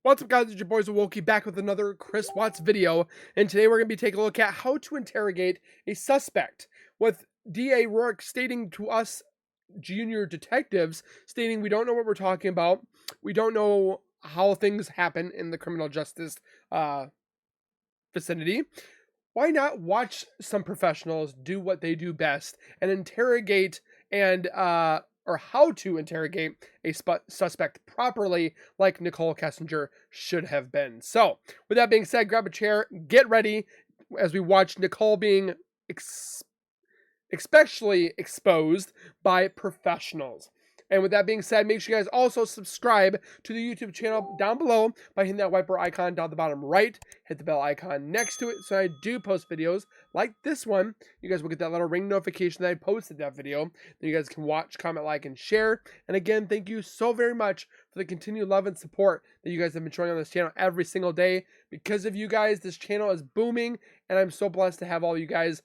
What's up, guys? It's your boys Awoki back with another Chris Watts video, and today we're going to be taking a look at how to interrogate a suspect, with DA Rourke stating to us junior detectives, stating we don't know what we're talking about, we don't know how things happen in the criminal justice vicinity. Why not watch some professionals do what they do best and interrogate and or how to interrogate a suspect properly, like Nichol Kessinger should have been. So, with that being said, grab a chair, get ready as we watch Nichol being especially exposed by professionals. And with that being said, make sure you guys also subscribe to the YouTube channel down below by hitting that wiper icon down the bottom right. Hit the bell icon next to it so I do post videos like this one. You guys will get that little ring notification that I posted that video. Then you guys can watch, comment, like, and share. And again, thank you so very much for the continued love and support that you guys have been showing on this channel every single day. Because of you guys, this channel is booming, and I'm so blessed to have all you guys.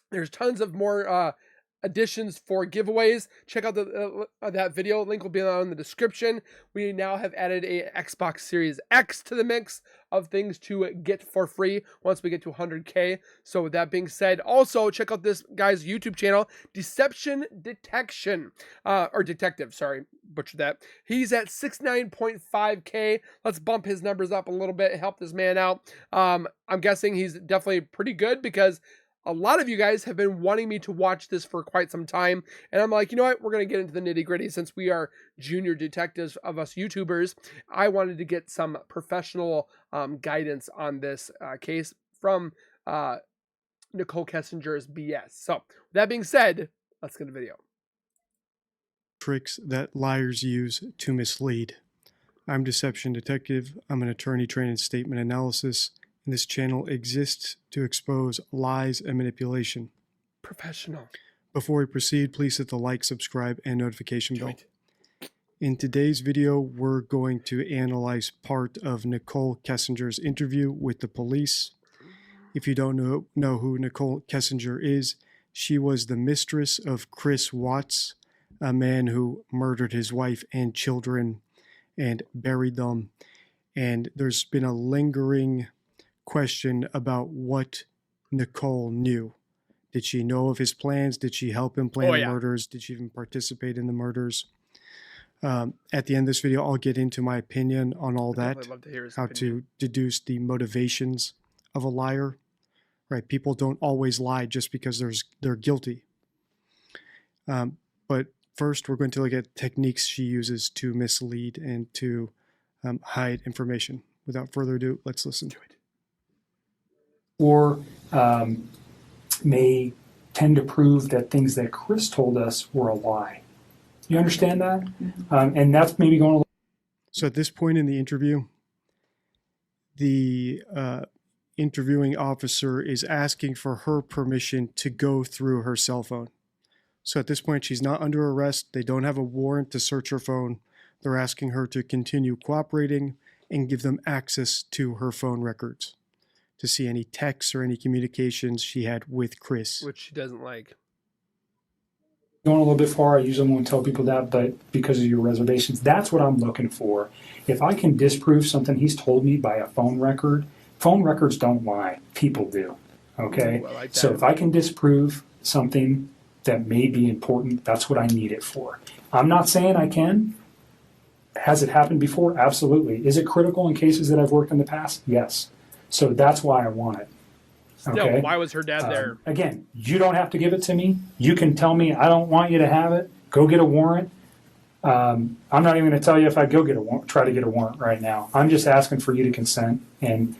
There's tons of more additions for giveaways. Check out that video. Link will be down in the description. We now have added a Xbox Series X to the mix of things to get for free once we get to 100K. So with that being said, also check out this guy's YouTube channel, Deception Detection, or Detective, sorry, butchered that. He's at 69.5K. Let's bump his numbers up a little bit, help this man out. I'm guessing he's definitely pretty good because a lot of you guys have been wanting me to watch this for quite some time, and I'm like, you know what, we're going to get into the nitty-gritty. Since we are junior detectives of us YouTubers, I wanted to get some professional guidance on this case from Nichol Kessinger's BS. So, with that being said, let's get the video. Tricks that liars use to mislead. I'm Deception Detective. I'm an attorney trained in statement analysis. This channel exists to expose lies and manipulation. Professional. Before we proceed, please hit the like, subscribe, and notification bell. In today's video, we're going to analyze part of Nichol Kessinger's interview with the police. If you don't know who Nichol Kessinger is, she was the mistress of Chris Watts, a man who murdered his wife and children and buried them. And there's been a lingering question about what Nichol knew. Did she know of his plans? Did she help him plan the murders? Did she even participate in the murders? At the end of this video, I'll get into my opinion on all that, how to deduce the motivations of a liar. Right? People don't always lie just because they're guilty. But first, we're going to look at techniques she uses to mislead and to hide information. Without further ado, let's listen to it. Or may tend to prove that things that Chris told us were a lie. You understand that? And that's maybe going to... So at this point in the interview, the interviewing officer is asking for her permission to go through her cell phone. So at this point, she's not under arrest. They don't have a warrant to search her phone. They're asking her to continue cooperating and give them access to her phone records, to see any texts or any communications she had with Chris. Which she doesn't like. Going a little bit far, I usually won't tell people that, but because of your reservations, that's what I'm looking for. If I can disprove something he's told me by a phone records don't lie. People do. Okay? Ooh, I like that. So if I can disprove something that may be important, that's what I need it for. I'm not saying I can. Has it happened before? Absolutely. Is it critical in cases that I've worked in the past? Yes. So that's why I want it. Okay. No, why was her dad there? Again, you don't have to give it to me. You can tell me I don't want you to have it. Go get a warrant. I'm not even going to tell you if I go get a warrant, try to get a warrant right now. I'm just asking for you to consent. And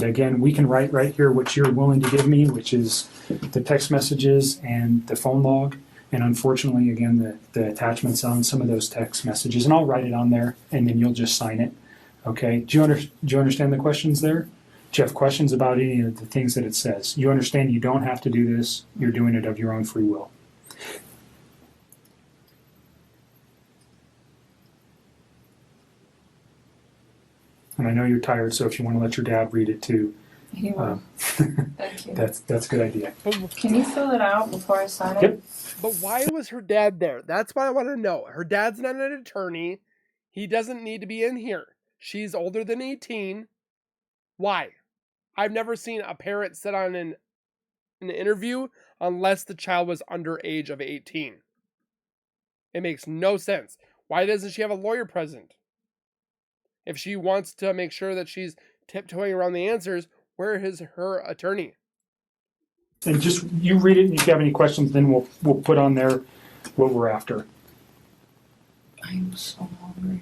again, we can write right here what you're willing to give me, which is the text messages and the phone log. And unfortunately, again, the attachments on some of those text messages. And I'll write it on there, and then you'll just sign it. Okay. Do you understand the questions there? Do you have questions about any of the things that it says? You understand you don't have to do this. You're doing it of your own free will. And I know you're tired, so if you want to let your dad read it too. He will. Thank you. That's a good idea. Can you fill it out before I sign it? Yep. But why was her dad there? That's what I want to know. Her dad's not an attorney. He doesn't need to be in here. She's older than 18. Why? I've never seen a parent sit on an interview unless the child was under age of 18. It makes no sense. Why doesn't she have a lawyer present? If she wants to make sure that she's tiptoeing around the answers, where is her attorney? And just, you read it, and if you have any questions, then we'll put on there what we're after. I'm so hungry.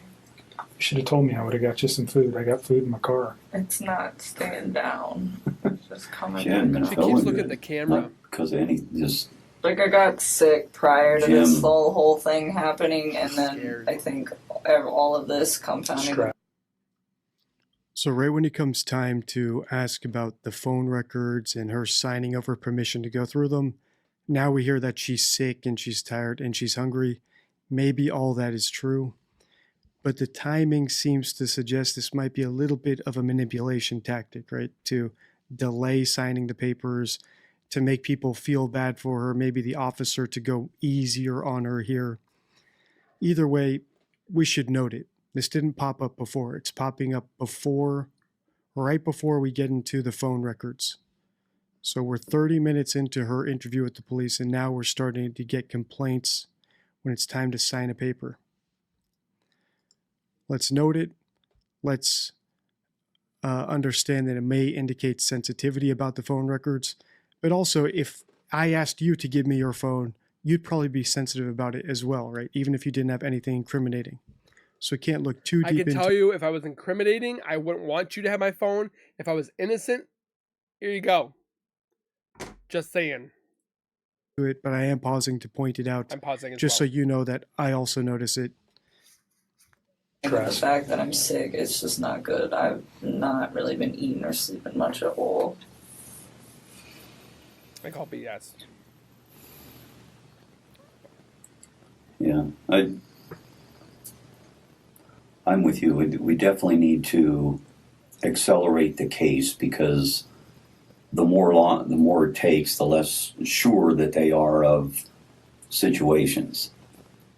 You should have told me. I would have got you some food. I got food in my car. It's not staying down. It's just coming. Jim, back She up. Feeling keeps looking at good. the camera. Not because of any, just Like I got sick prior to this Jim. whole thing happening, and then Scared. I think all of this compounding. Stress. So right when it comes time to ask about the phone records and her signing of her permission to go through them, now we hear that she's sick and she's tired and she's hungry. Maybe all that is true, but the timing seems to suggest this might be a little bit of a manipulation tactic, right? To delay signing the papers, to make people feel bad for her, maybe the officer to go easier on her here. Either way, we should note it. This didn't pop up before. It's popping up right before we get into the phone records. So we're 30 minutes into her interview with the police, and now we're starting to get complaints when it's time to sign a paper. Let's note it. Let's understand that it may indicate sensitivity about the phone records. But also, if I asked you to give me your phone, you'd probably be sensitive about it as well, right? Even if you didn't have anything incriminating. So it can't look too I deep can into tell you, if I was incriminating, I wouldn't want you to have my phone. If I was innocent, here you go. Just saying. it, but I am pausing to point it out I'm pausing as just so well. you know that I also notice it. The fact that I'm sick, it's just not good. I've not really been eating or sleeping much at all. I call BS. yeah. I'm with you. We definitely need to accelerate the case because the more it takes, the less sure that they are of situations.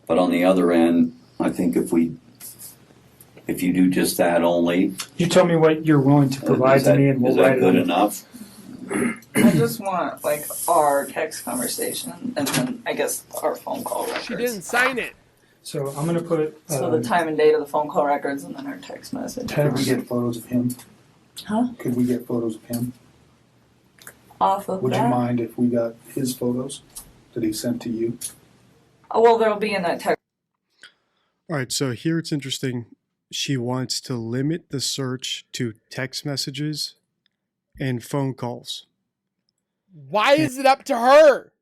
But on the other end, I think if you do just that only, You tell me what you're willing to provide to me, and we'll is write that it good on. enough? I just want like our text conversation, and then I guess our phone call records. She didn't sign it. So I'm going to put. So the time and date of the phone call records, and then our text message. Could Could we get photos of him? Huh? Could we get photos of him? Off of Would that. you mind if we got his photos that he sent to you? Oh, well, they'll be in that text. All right, so here it's interesting. She wants to limit the search to text messages and phone calls. Why is it up to her?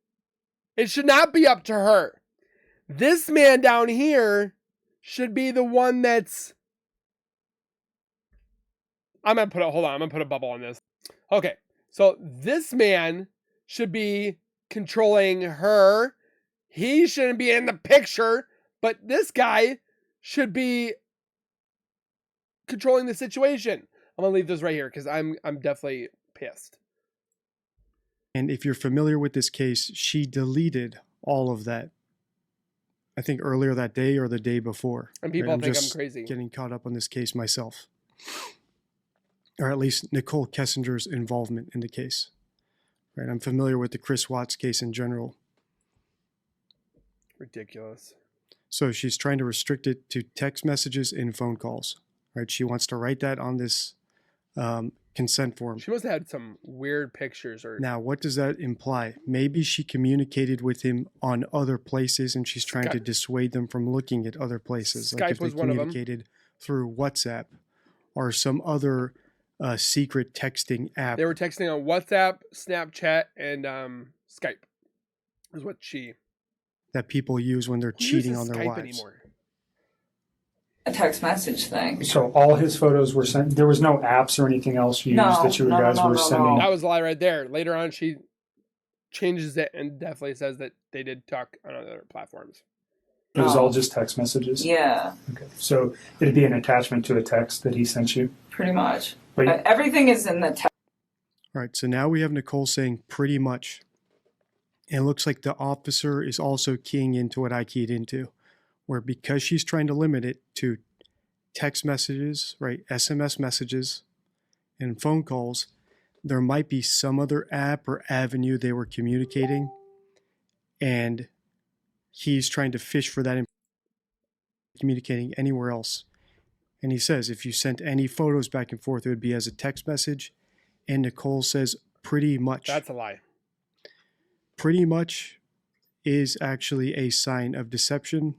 It should not be up to her. This man down here should be the one that's... I'm going to put a bubble on this. Okay, so this man should be controlling her. He shouldn't be in the picture, but this guy should be controlling the situation. I'm going to leave this right here because I'm definitely pissed. And if you're familiar with this case, she deleted all of that. I think earlier that day or the day before. And people Right, think I'm just crazy. Getting caught up on this case myself. Or at least Nichol Kessinger's involvement in the case. Right, I'm familiar with the Chris Watts case in general. Ridiculous. So she's trying to restrict it to text messages and phone calls. Right, she wants to write that on this consent form. She must have had some weird pictures or... Now, what does that imply? Maybe she communicated with him on other places and she's trying to dissuade them from looking at other places. Like Skype if they was one of them. communicated through WhatsApp or some other secret texting app. They were texting on WhatsApp, Snapchat, and Skype. Is what she... That people use when they're Who cheating uses on their Skype wives. anymore? A text message thing. So all his photos were sent. There was no apps or anything else used No, that you no, guys no, were no, sending. That was a lie right there. Later on, she changes it and definitely says that they did talk on other platforms. It was No. all just text messages. Yeah, Okay. So it'd be an attachment to a text that he sent you. pretty much. But Everything is in the text. All right, so now we have Nichol saying pretty much. And it looks like the officer is also keying into what I keyed into, where because she's trying to limit it to text messages, right, SMS messages, and phone calls, there might be some other app or avenue they were communicating, and he's trying to fish for that communicating anywhere else. And he says if you sent any photos back and forth, it would be as a text message. And Nichol says pretty much. That's a lie. Pretty much is actually a sign of deception,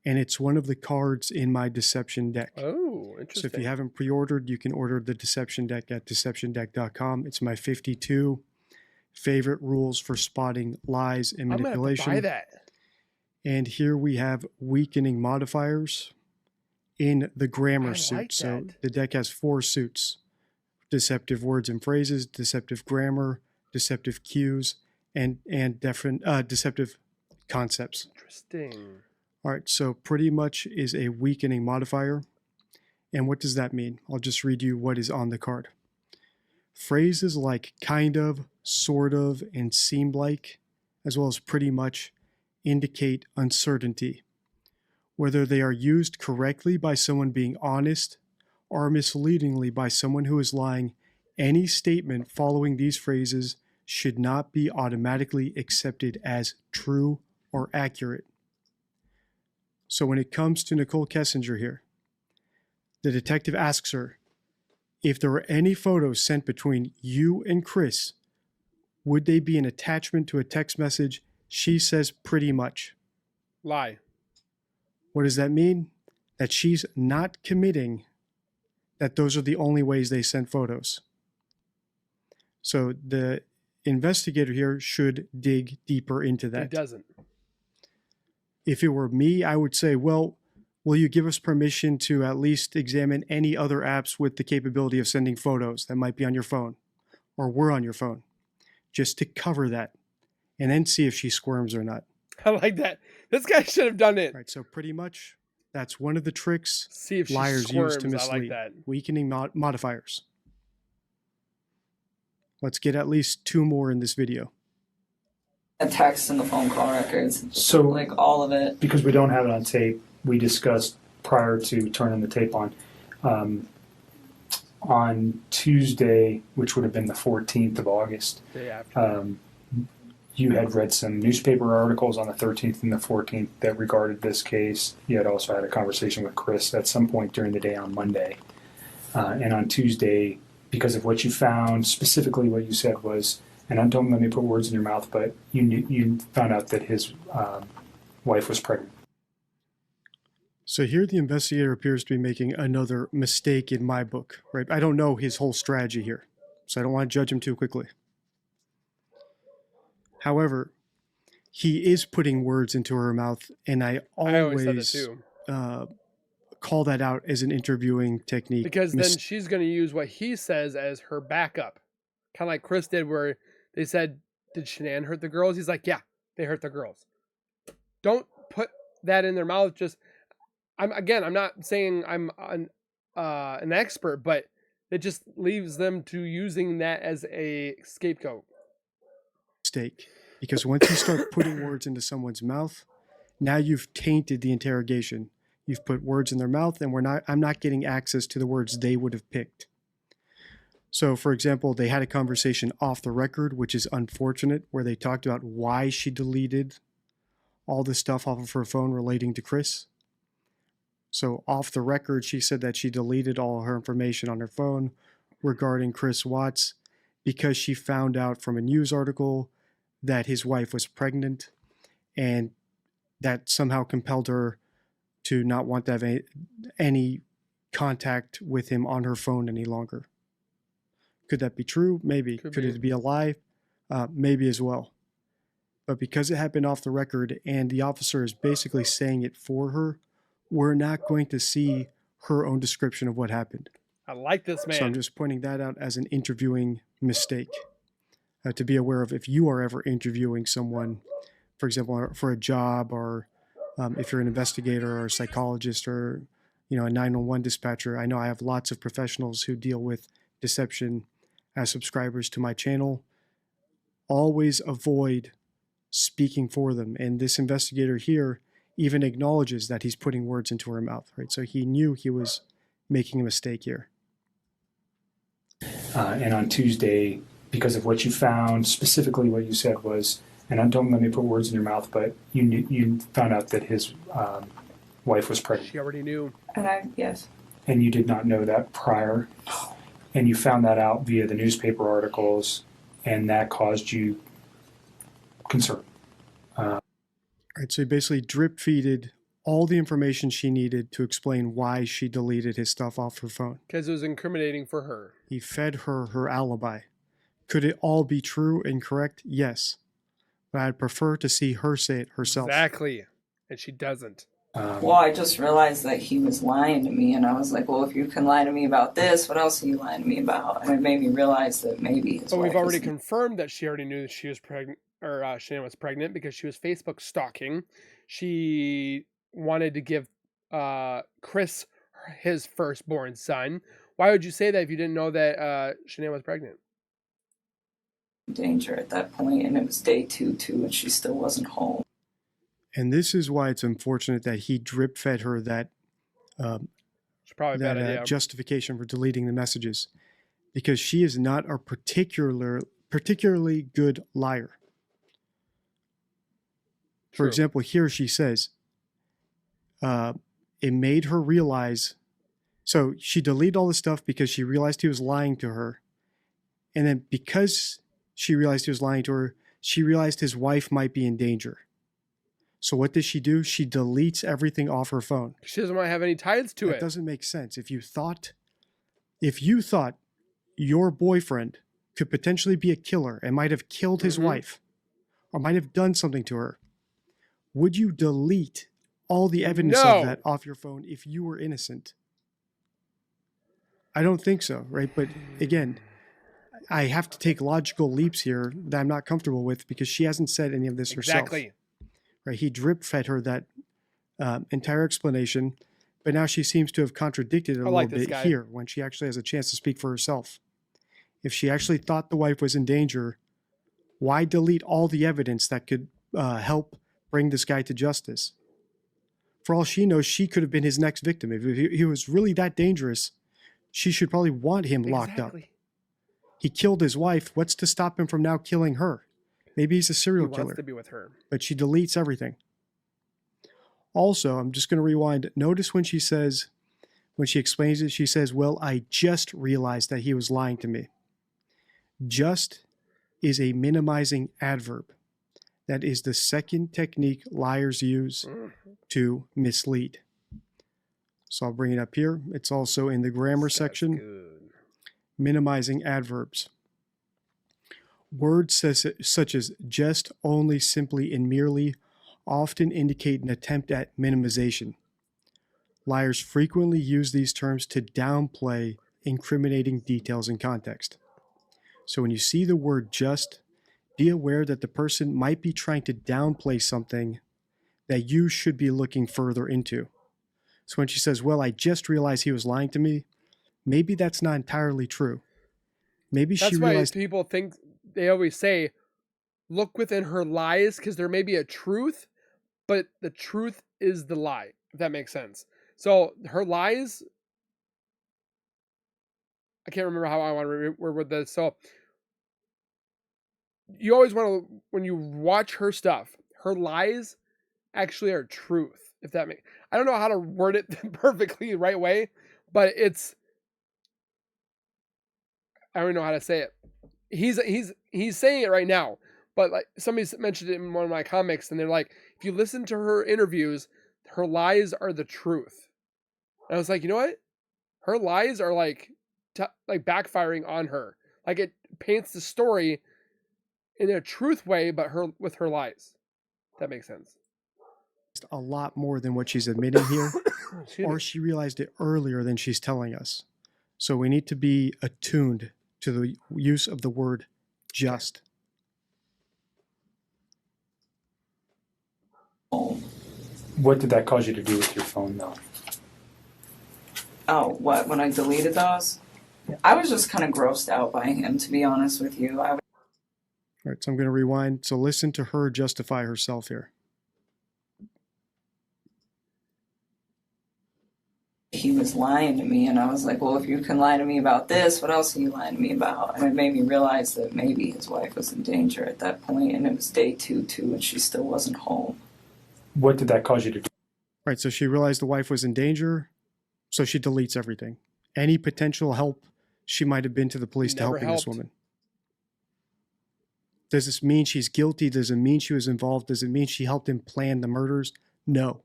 and it's one of the cards in my deception deck. Oh, So interesting. if you haven't pre-ordered, you can order the deception deck at deceptiondeck.com. It's my 52 favorite rules for spotting lies and I'm gonna have to manipulation. buy that. And here we have weakening modifiers in the grammar I suit. like So that. the deck has 4 suits: deceptive words and phrases, deceptive grammar, deceptive cues, and different deceptive concepts. Interesting. All right, so pretty much is a weakening modifier. And what does that mean? I'll just read you what is on the card. Phrases like kind of, sort of, and seemed like, as well as pretty much, indicate uncertainty. Whether they are used correctly by someone being honest or misleadingly by someone who is lying, any statement following these phrases should not be automatically accepted as true or accurate. So when it comes to Nichol Kessinger here, the detective asks her, if there were any photos sent between you and Chris, would they be an attachment to a text message? She says pretty much. Lie. What does that mean? That she's not committing that those are the only ways they sent photos. So the investigator here should dig deeper into that. It doesn't. If it were me, I would say, well, will you give us permission to at least examine any other apps with the capability of sending photos that might be on your phone or were on your phone, just to cover that, and then see if she squirms or not. I like that. This guy should have done it. All right, so pretty much that's one of the tricks See if she liars squirms. use to mislead. I like that. Weakening modifiers. Let's get at least 2 more in this video. The text and the phone call records, So, like all of it. because we don't have it on tape, we discussed prior to turning the tape on Tuesday, which would have been the 14th of August. Day after. You had read some newspaper articles on the 13th and the 14th that regarded this case. You had also had a conversation with Chris at some point during the day on Monday. And on Tuesday, because of what you found, specifically what you said was, and don't let me put words in your mouth, but you found out that his wife was pregnant. So here the investigator appears to be making another mistake in my book, right? I don't know his whole strategy here, so I don't want to judge him too quickly. However, he is putting words into her mouth, and I always said that always too. call that out as an interviewing technique. Because then she's going to use what he says as her backup. Kind of like Chris did, where they said, did Shanann hurt the girls? He's like, yeah, they hurt the girls. Don't put that in their mouth. Just, I'm not saying I'm an expert, but it just leaves them to using that as a scapegoat. Mistake. Because once you start putting words into someone's mouth, now you've tainted the interrogation. You've put words in their mouth, and I'm not getting access to the words they would have picked. So, for example, they had a conversation off the record, which is unfortunate, where they talked about why she deleted all the stuff off of her phone relating to Chris. So, off the record, she said that she deleted all her information on her phone regarding Chris Watts because she found out from a news article that his wife was pregnant, and that somehow compelled her to not want to have any contact with him on her phone any longer. Could that be true? Maybe. Could it be a lie? Maybe as well. But because it happened off the record and the officer is basically saying it for her, we're not going to see her own description of what happened. I like this man. So I'm just pointing that out as an interviewing mistake to be aware of if you are ever interviewing someone, for example, for a job, or if you're an investigator or a psychologist or a 911 dispatcher. I know I have lots of professionals who deal with deception as subscribers to my channel. Always avoid speaking for them. And this investigator here even acknowledges that he's putting words into her mouth, right? So he knew he was making a mistake here. And on Tuesday, because of what you found, specifically what you said was, and don't let me put words in your mouth, but you found out that his wife was pregnant. She already knew. And yes. And you did not know that prior. And you found that out via the newspaper articles, and that caused you concern. Right, so he basically drip-feeded all the information she needed to explain why she deleted his stuff off her phone. Because it was incriminating for her. He fed her alibi. Could it all be true and correct? Yes. But I'd prefer to see her say it herself. Exactly. And she doesn't. Well, I just realized that he was lying to me, and I was like, well, if you can lie to me about this, what else are you lying to me about? And it made me realize that maybe his But we've wife already was- confirmed that she already knew that she was pregnant, or Shannon was pregnant, because she was Facebook stalking. She wanted to give Chris his firstborn son. Why would you say that if you didn't know that Shannon was pregnant? danger at that point, and it was day two too, and she still wasn't home. And this is why it's unfortunate that he drip-fed her that It's probably a bad idea. justification for deleting the messages, because she is not a particularly good liar. For True. example, here she says, it made her realize, so she deleted all the stuff because she realized he was lying to her. And then because she realized he was lying to her, she realized his wife might be in danger. So what does she do? She deletes everything off her phone. She doesn't want to have any ties to That it. doesn't make sense. If you thought your boyfriend could potentially be a killer and might have killed his wife or might have done something to her, would you delete all the evidence No. of that off your phone if you were innocent? I don't think so, right? But again, I have to take logical leaps here that I'm not comfortable with because she hasn't said any of this herself. Exactly. Right? He drip fed her that entire explanation, but now she seems to have contradicted it a like little this bit guy. here when she actually has a chance to speak for herself. If she actually thought the wife was in danger, why delete all the evidence that could help bring this guy to justice? For all she knows, she could have been his next victim. If he was really that dangerous, she should probably want him locked up. Exactly. He killed his wife. What's to stop him from now killing her? Maybe he's a He serial wants killer, to be with her. but she deletes everything. Also, I'm just going to rewind. Notice when she explains it, she says, well, I just realized that he was lying to me. Just is a minimizing adverb. That is the second technique liars use to mislead. So I'll bring it up here. It's also in the grammar section. Good. Minimizing adverbs. Words such as just, only, simply, and merely often indicate an attempt at minimization. Liars frequently use these terms to downplay incriminating details in context. So when you see the word just, be aware that the person might be trying to downplay something that you should be looking further into. So when she says, well, I just realized he was lying to me, maybe that's not entirely true. Maybe That's she why realized people think, they always say, look within her lies, because there may be a truth, but the truth is the lie, if that makes sense. So her lies, I can't remember how I want to word this. So you always want to, when you watch her stuff, her lies actually are truth, if that makes, I don't know how to word it perfectly the right way, but I don't even know how to say it. He's saying it right now, but like somebody mentioned it in one of my comics, and they're like, if you listen to her interviews, her lies are the truth. And I was like, you know what? Her lies are like backfiring on her. Like it paints the story in a truth way, but with her lies. That makes sense. a lot more than what she's admitting here, Excuse or me. she realized it earlier than she's telling us. So we need to be attuned to the use of the word just. What did that cause you to do with your phone, though? Oh, what? When I deleted those? I was just kind of grossed out by him, to be honest with you. All right, so I'm going to rewind. So listen to her justify herself here. he was lying to me, and I was like, well, if you can lie to me about this, what else are you lying to me about? And it made me realize that maybe his wife was in danger at that point, and it was day two too, and she still wasn't home. What did that cause you to do? Right, so she realized the wife was in danger, so she deletes everything. Any potential help she might have been to the police to Never helping this helped. woman. Does this mean she's guilty? Does it mean she was involved? Does it mean she helped him plan the murders? No.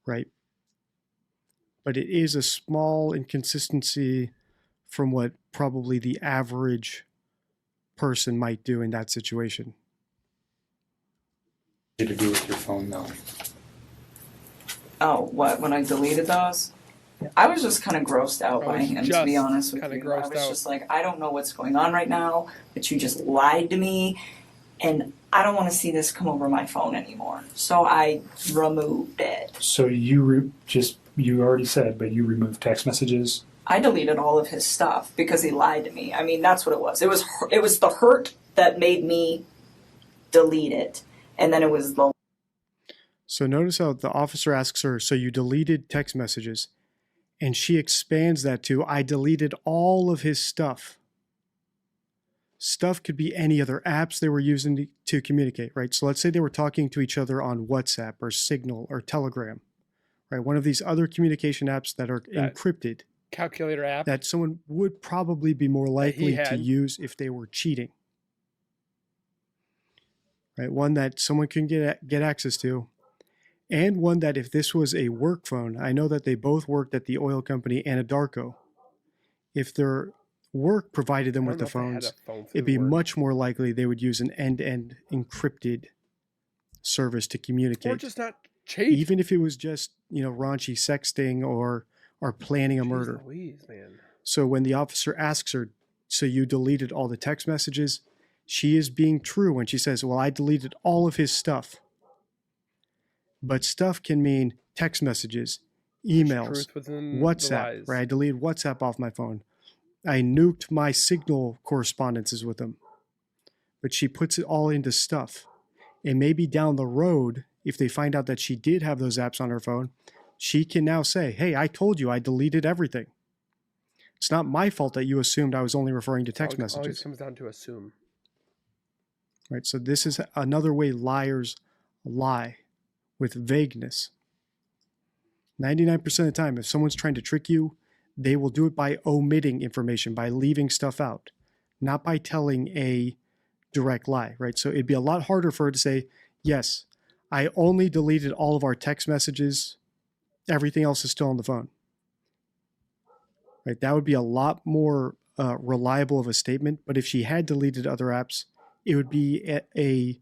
Right? But it is a small inconsistency from what probably the average person might do in that situation. To do with your phone, though? Oh, what? When I deleted those? I was just kind of grossed out by him, to be honest with you. I was just like, I don't know what's going on right now, but you just lied to me, and I don't want to see this come over my phone anymore. So I removed it. So you you already said, but you removed text messages? I deleted all of his stuff because he lied to me. I mean, that's what it was. It was the hurt that made me delete it, and then it was the... So notice how the officer asks her, so you deleted text messages, and she expands that to, I deleted all of his stuff. Stuff could be any other apps they were using to communicate, right? So let's say they were talking to each other on WhatsApp or Signal or Telegram, right? One of these other communication apps that are encrypted. Calculator app. That someone would probably be more likely to use if they were cheating. Right? One that someone can get access to. And one that if this was a work phone, I know that they both worked at the oil company Anadarko. If their work provided them with the phones, it'd be much more likely they would use an end-to-end encrypted service to communicate. Or just not cheat. Even if it was just, raunchy sexting or planning a murder. Louise, man. So when the officer asks her, so you deleted all the text messages, she is being true when she says, well, I deleted all of his stuff. But stuff can mean text messages, emails, WhatsApp, right? I deleted WhatsApp off my phone. I nuked my Signal correspondences with them. But she puts it all into stuff. And maybe down the road, if they find out that she did have those apps on her phone, she can now say, hey, I told you I deleted everything. It's not my fault that you assumed I was only referring to text messages. Always comes down to assume. Right, so this is another way liars lie, with vagueness. 99% of the time, if someone's trying to trick you, they will do it by omitting information, by leaving stuff out, not by telling a direct lie, right? So it'd be a lot harder for her to say, yes, I only deleted all of our text messages. Everything else is still on the phone. Right? That would be a lot more reliable of a statement. But if she had deleted other apps, it would be a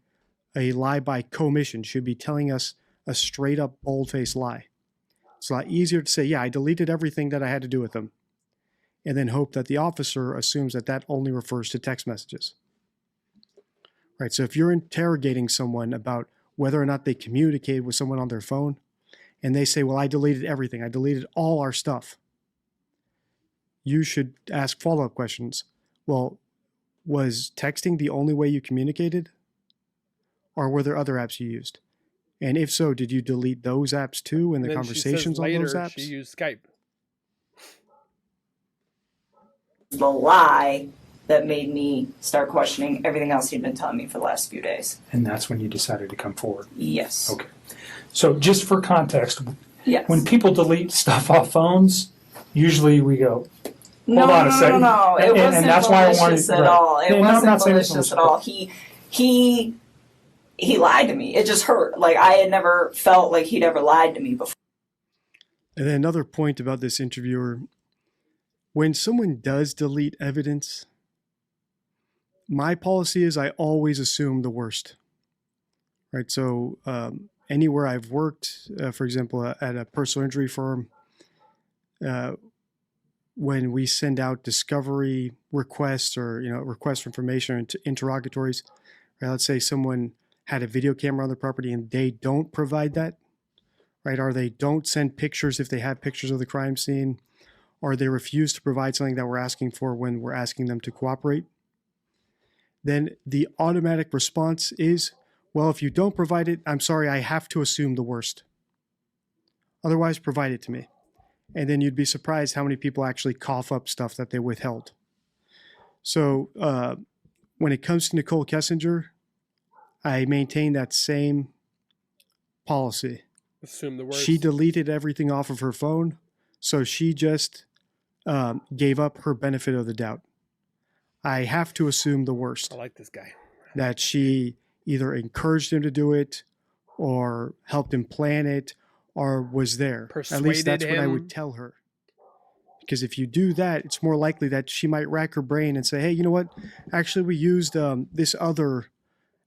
lie by commission. She would be telling us a straight up bold-faced lie. It's a lot easier to say, yeah, I deleted everything that I had to do with them, and then hope that the officer assumes that that only refers to text messages. Right? So if you're interrogating someone about whether or not they communicated with someone on their phone, and they say, well, I deleted everything. I deleted all our stuff. You should ask follow-up questions. Well, was texting the only way you communicated? Or were there other apps you used? And if so, did you delete those apps too in the conversations on those apps? She used Skype. The lie that made me start questioning everything else he'd been telling me for the last few days. And that's when you decided to come forward? Yes. Okay. So just for context, yes. When people delete stuff off phones, usually we go, hold on a second. No. It wasn't malicious at all. It wasn't malicious at all. He lied to me. It just hurt. Like, I had never felt like he'd ever lied to me before. And then another point about this interviewer, when someone does delete evidence, my policy is I always assume the worst. Right? So anywhere I've worked, for example, at a personal injury firm, when we send out discovery requests or requests for information or interrogatories, right, let's say someone had a video camera on their property and they don't provide that, right? Or they don't send pictures if they have pictures of the crime scene, or they refuse to provide something that we're asking for when we're asking them to cooperate. Then the automatic response is, well, if you don't provide it, I'm sorry, I have to assume the worst. Otherwise, provide it to me. And then you'd be surprised how many people actually cough up stuff that they withheld. So when it comes to Nichol Kessinger, I maintain that same policy. Assume the worst. She deleted everything off of her phone, so she just gave up her benefit of the doubt. I have to assume the worst. I like this guy. That she either encouraged him to do it or helped him plan it or was there. Persuaded At least that's what I him. would tell her. Because if you do that, it's more likely that she might rack her brain and say, hey, you know what? Actually, we used this other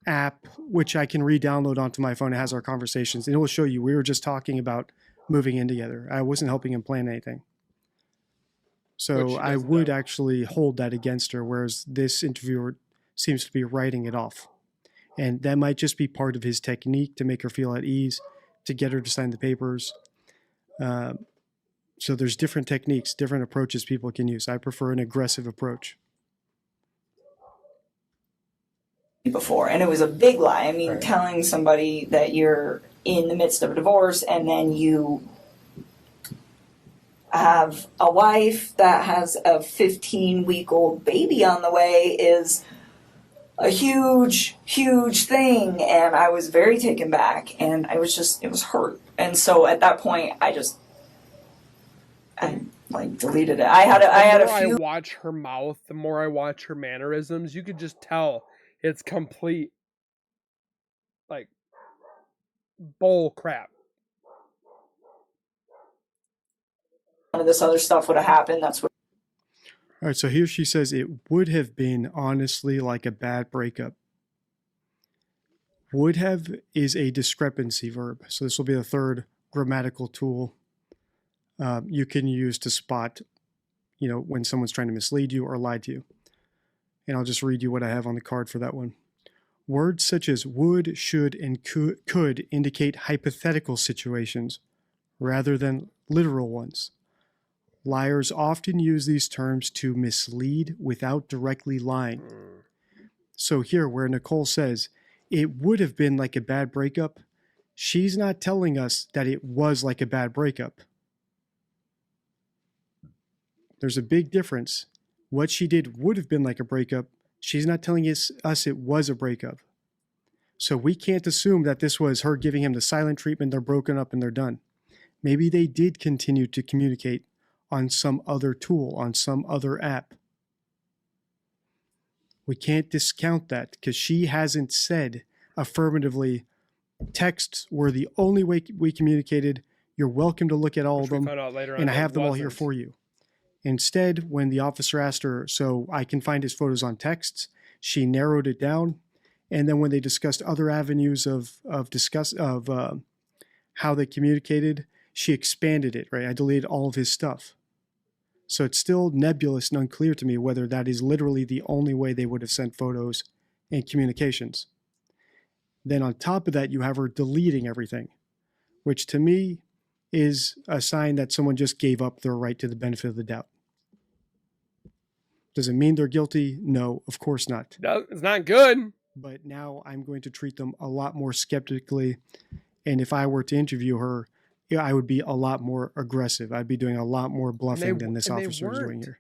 app, which I can re-download onto my phone. It has our conversations. And it will show you, we were just talking about moving in together. I wasn't helping him plan anything. So I would actually hold that against her, whereas this interviewer seems to be writing it off. And that might just be part of his technique to make her feel at ease, to get her to sign the papers. So there's different techniques, different approaches people can use. I prefer an aggressive approach. Before, and it was a big lie. I mean, Right. telling somebody that you're in the midst of a divorce and then you have a wife that has a 15-week-old baby on the way is a huge, huge thing. And I was very taken back, and it was hurt. And so at that point, I like deleted it. I had a few. The more I watch her mouth, the more I watch her mannerisms, you could just tell it's complete, like, bull crap. None of this other stuff would have happened. That's what. All right, so here she says it would have been honestly like a bad breakup. Would have is a discrepancy verb. So this will be the third grammatical tool you can use to spot, when someone's trying to mislead you or lie to you. And I'll just read you what I have on the card for that one. Words such as would, should, and could indicate hypothetical situations rather than literal ones. Liars often use these terms to mislead without directly lying. So here, where Nichol says, it would have been like a bad breakup, she's not telling us that it was like a bad breakup. There's a big difference. What she did would have been like a breakup. She's not telling us it was a breakup. So we can't assume that this was her giving him the silent treatment, they're broken up and they're done. Maybe they did continue to communicate on some other tool, on some other app. We can't discount that because she hasn't said affirmatively, texts were the only way we communicated. You're welcome to look at all of them, and I have them all here for you. Instead, when the officer asked her, so I can find his photos on texts, she narrowed it down. And then when they discussed other avenues of how they communicated, she expanded it, right? I deleted all of his stuff. So it's still nebulous and unclear to me whether that is literally the only way they would have sent photos and communications. Then on top of that, you have her deleting everything, which to me is a sign that someone just gave up their right to the benefit of the doubt. Does it mean they're guilty? No, of course not. No, it's not good. But now I'm going to treat them a lot more skeptically. And if I were to interview her, I would be a lot more aggressive. I'd be doing a lot more bluffing than this officer is doing here.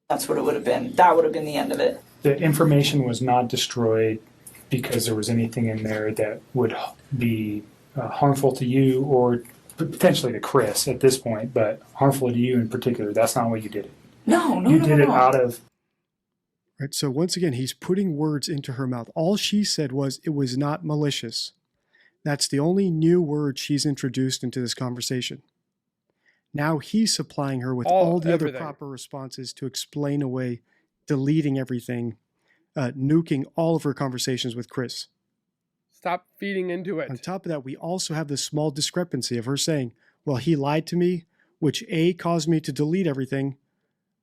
That's what it would have been. That would have been the end of it. The information was not destroyed because there was anything in there that would be harmful to you or potentially to Chris at this point, but harmful to you in particular. That's not why you did it. No. You did it out of... Right, so once again, he's putting words into her mouth. All she said was it was not malicious. That's the only new word she's introduced into this conversation. Now he's supplying her with all the other proper responses to explain away, deleting everything, nuking all of her conversations with Chris. Stop feeding into it. On top of that, we also have this small discrepancy of her saying, well, he lied to me, which A, caused me to delete everything,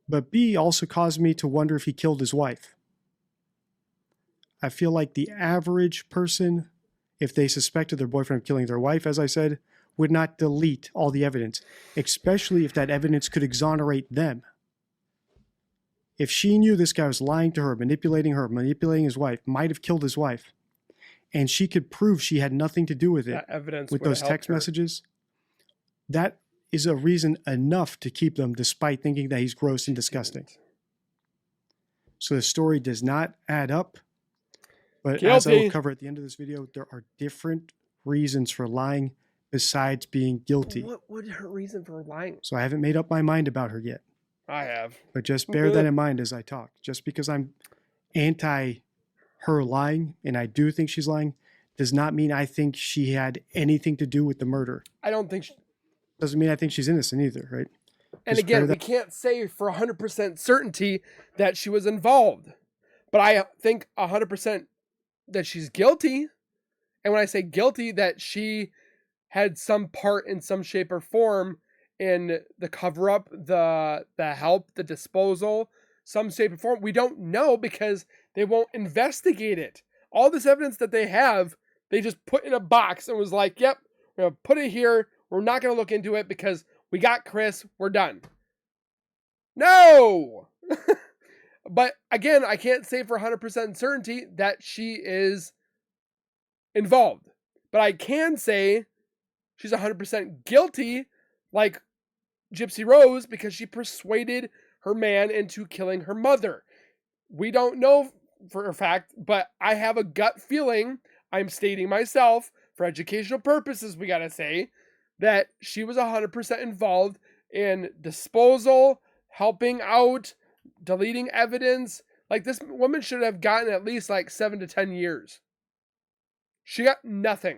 but B, also caused me to wonder if he killed his wife. I feel like the average person, if they suspected their boyfriend of killing their wife, as I said, would not delete all the evidence, especially if that evidence could exonerate them. If she knew this guy was lying to her, manipulating his wife, might have killed his wife, and she could prove she had nothing to do with it, That evidence with would have those text helped her. messages, that is a reason enough to keep them despite thinking that he's gross and disgusting. So the story does not add up. But as I will Guilty. cover at the end of this video, there are different reasons for lying besides being guilty. What would her reason for lying? So I haven't made up my mind about her yet. I have. But just bear that in mind as I talk. Just because I'm anti her lying, and I do think she's lying, does not mean I think she had anything to do with the murder. I don't think Doesn't mean I think she's innocent either, right? and Just again, bear we can't say for 100% certainty that she was involved. But I think 100% that she's guilty. And when I say guilty, that she had some part in some shape or form in the cover-up, the help, the disposal, some shape or form. We don't know because they won't investigate it. All this evidence that they have, they just put in a box and was like, yep, we're going to put it here. We're not going to look into it because we got Chris. We're done. No! But again, I can't say for 100% certainty that she is involved. But I can say she's 100% guilty, like Gypsy Rose, because she persuaded her man into killing her mother. We don't know for a fact, but I have a gut feeling, I'm stating myself, for educational purposes, we gotta say, that she was 100% involved in disposal, helping out, deleting evidence. Like, this woman should have gotten at least like 7 to 10 years. She got nothing.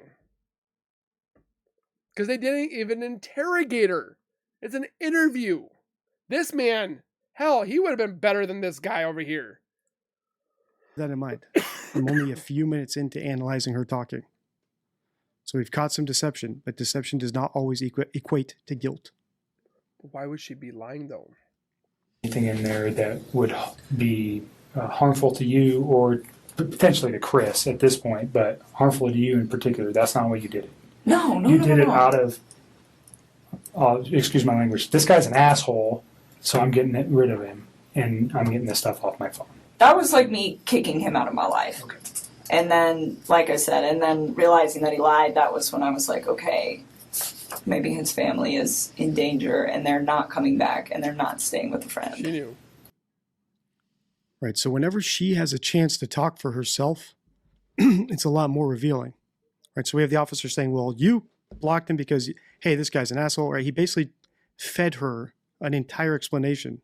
Because they didn't even interrogate her. It's an interview. This man, hell, he would have been better than this guy over here. Keep that in mind. I'm only a few minutes into analyzing her talking. So we've caught some deception, but deception does not always equate to guilt. Why would she be lying, though? Anything in there that would be harmful to you or potentially to Chris at this point, but harmful to you in particular, that's not what you did. No, You did it out of, excuse my language, this guy's an asshole, so I'm getting rid of him, and I'm getting this stuff off my phone. That was like me kicking him out of my life. Okay. And then, like I said, and then realizing that he lied, that was when I was like, okay, maybe his family is in danger and they're not coming back and they're not staying with a She friend. knew. Right, so whenever she has a chance to talk for herself, it's a lot more revealing. Right, so we have the officer saying, well, you blocked him because, hey, this guy's an asshole. Right, he basically fed her an entire explanation.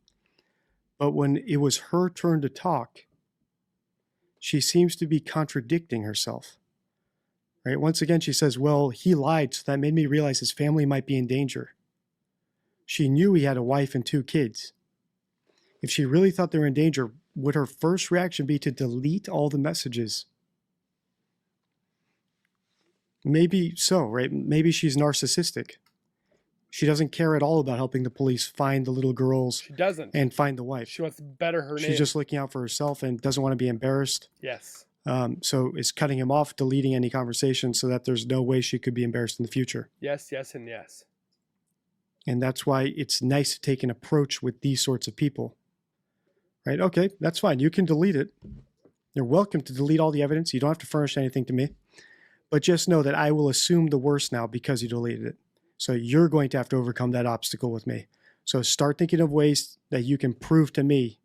But when it was her turn to talk, she seems to be contradicting herself. Right, once again, she says, well, he lied, so that made me realize his family might be in danger. She knew he had a wife and 2 kids. If she really thought they were in danger, would her first reaction be to delete all the messages? Maybe so, right? Maybe she's narcissistic. She doesn't care at all about helping the police find the little girls She doesn't. and find the wife. She wants to better her name. She's just looking out for herself and doesn't want to be embarrassed. Yes. So is cutting him off, deleting any conversation so that there's no way she could be embarrassed in the future. Yes, yes, and yes. And that's why it's nice to take an approach with these sorts of people. Right? Okay, that's fine. You can delete it. You're welcome to delete all the evidence. You don't have to furnish anything to me. But just know that I will assume the worst now because you deleted it. So you're going to have to overcome that obstacle with me. So start thinking of ways that you can prove to me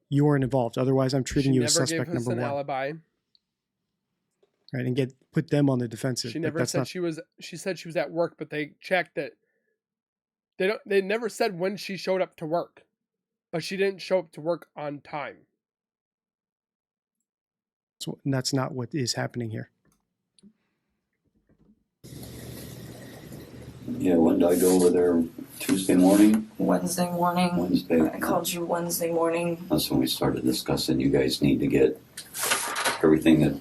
you weren't involved. Otherwise, I'm treating you as suspect number 1. Alibi. Right, and put them on the defensive. She never said she was. She said she was at work, but they checked that. They never said when she showed up to work, but she didn't show up to work on time. And that's not what is happening here. Yeah, when did I go over there? Tuesday morning? Wednesday morning. Wednesday. I called you Wednesday morning. That's when we started discussing. You guys need to get everything that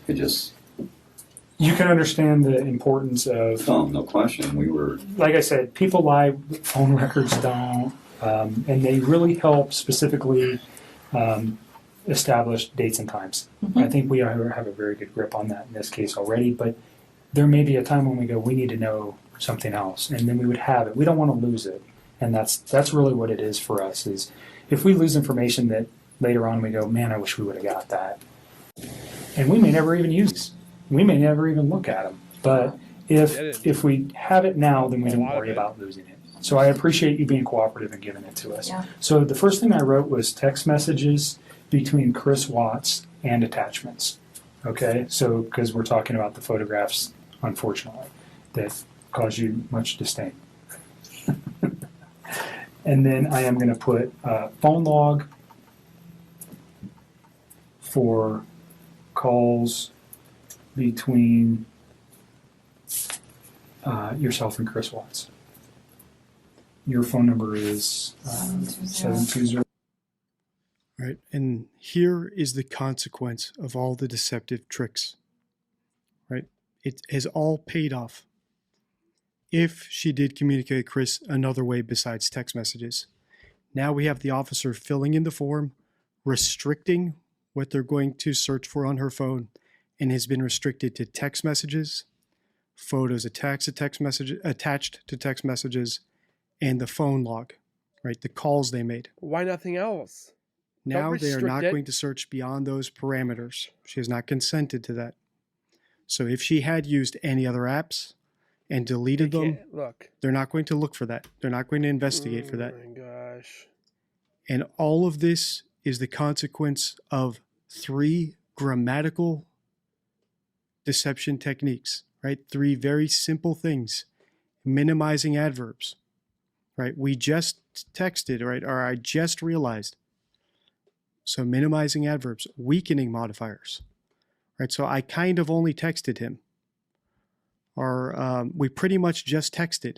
it just. You can understand the importance of. Oh, no question. We were. Like I said, people lie, phone records don't, and they really help specifically establish dates and times. Mm-hmm. I think we have a very good grip on that in this case already, but there may be a time when we go, we need to know something else, and then we would have it. We don't want to lose it, and that's really what it is for us, is if we lose information that later on we go, man, I wish we would have got that. and we may never even use these. We may never even look at them. But if we have it now, then we don't worry about losing it. So I appreciate you being cooperative and giving it to us. Yeah. So the first thing I wrote was text messages between Chris Watts and attachments. Okay, so because we're talking about the photographs, unfortunately, that cause you much disdain. And then I am going to put phone log for calls between yourself and Chris Watts. Your phone number is 720. Right, and here is the consequence of all the deceptive tricks. Right, it has all paid off. If she did communicate with Chris another way besides text messages, now we have the officer filling in the form, restricting what they're going to search for on her phone, and has been restricted to text messages, photos attached to text messages, and the phone log, right? The calls they made. Why nothing else? Now they are not going to search beyond those parameters. She has not consented to that. So if she had used any other apps and deleted them, they're not going to look for that. They're not going to investigate for that. Oh my gosh. And all of this is the consequence of 3 grammatical deception techniques, right? 3 very simple things. Minimizing adverbs, right? We just texted, right? Or I just realized. So minimizing adverbs, weakening modifiers, right? So I kind of only texted him. Or we pretty much just texted.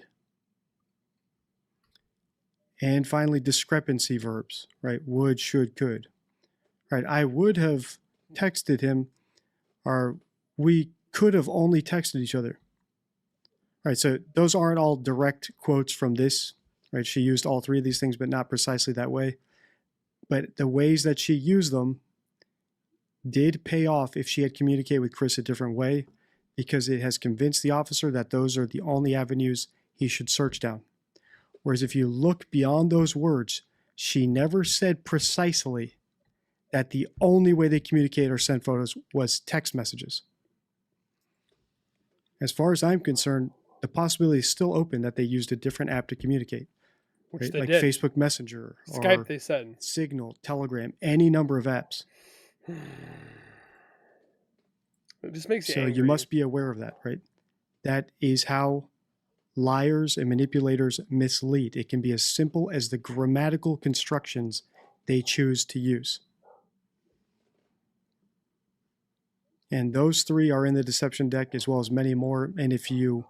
And finally, discrepancy verbs, right? Would, should, could, right? I would have texted him, or we could have only texted each other, right? So those aren't all direct quotes from this, right? She used all 3 of these things, but not precisely that way. But the ways that she used them did pay off if she had communicated with Chris a different way, because it has convinced the officer that those are the only avenues he should search down. Whereas if you look beyond those words, she never said precisely that the only way they communicate or send photos was text messages. As far as I'm concerned, the possibility is still open that they used a different app to communicate. Which right? they Like did. Facebook Messenger, Skype, or they said. Signal, Telegram, any number of apps. It just makes you So angry. you must be aware of that, right? That is how liars and manipulators mislead. It can be as simple as the grammatical constructions they choose to use. And those 3 are in the deception deck, as well as many more. And if you